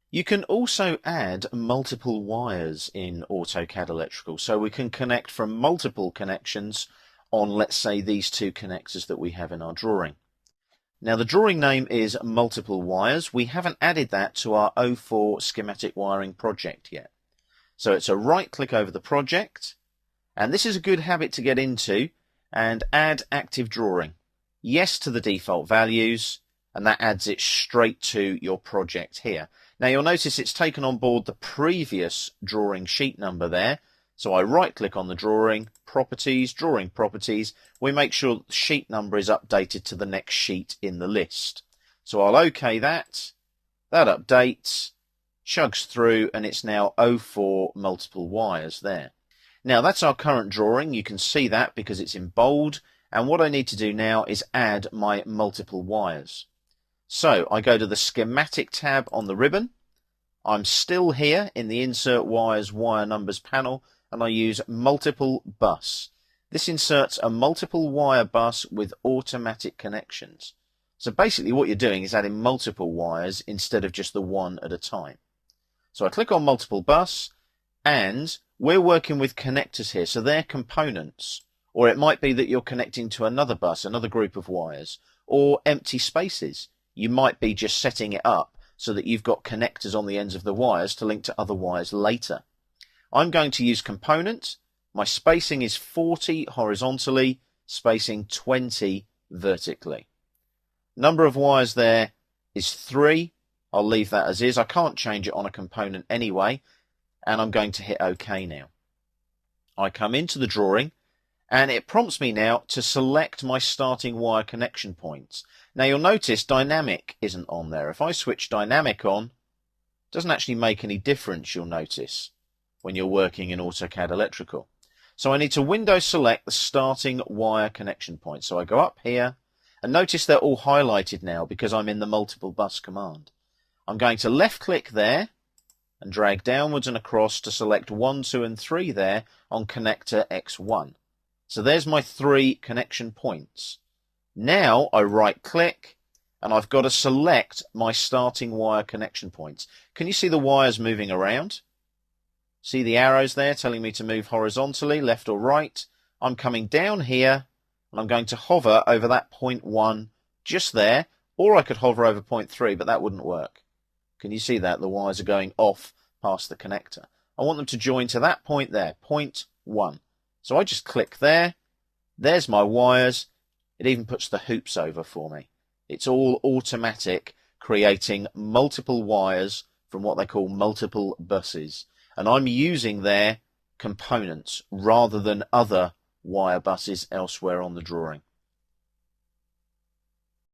You can also add multiple wires in AutoCAD Electrical, so we can connect from multiple connections on, let's say, these two connectors that we have in our drawing. Now the drawing name is multiple wires. We haven't added that to our O4 schematic wiring project yet. So it's a right click over the project, and this is a good habit to get into, and add active drawing. Yes to the default values, and that adds it straight to your project here. Now you'll notice it's taken on board the previous drawing sheet number there. So I right click on the drawing, properties, drawing properties. We make sure the sheet number is updated to the next sheet in the list. So I'll OK that. That updates, chugs through, and it's now O4 multiple wires there. Now that's our current drawing. You can see that because it's in bold. And what I need to do now is add my multiple wires. So I go to the schematic tab on the ribbon. I'm still here in the insert wires wire numbers panel, and I use multiple bus. This inserts a multiple wire bus with automatic connections. So basically what you're doing is adding multiple wires instead of just the one at a time. So I click on multiple bus, and we're working with connectors here, so they're components. Or it might be that you're connecting to another bus, another group of wires, or empty spaces. You might be just setting it up so that you've got connectors on the ends of the wires to link to other wires later. I'm going to use component. My spacing is 40 horizontally, spacing 20 vertically. Number of wires there is 3. I'll leave that as is. I can't change it on a component anyway, and I'm going to hit OK now. I come into the drawing, and it prompts me now to select my starting wire connection points. Now you'll notice dynamic isn't on there. If I switch dynamic on, it doesn't actually make any difference, you'll notice, when you're working in AutoCAD Electrical. So I need to window select the starting wire connection points. So I go up here, and notice they're all highlighted now because I'm in the multiple bus command. I'm going to left click there and drag downwards and across to select 1, 2 and 3 there on connector X1. So there's my 3 connection points. Now I right click and I've got to select my starting wire connection points. Can you see the wires moving around? See the arrows there telling me to move horizontally, left or right? I'm coming down here and I'm going to hover over that point 1 just there, or I could hover over point 3, but that wouldn't work. Can you see that? The wires are going off past the connector. I want them to join to that point there, point 1. So I just click there. There's my wires. It even puts the hoops over for me. It's all automatic, creating multiple wires from what they call multiple buses. And I'm using their components rather than other wire buses elsewhere on the drawing.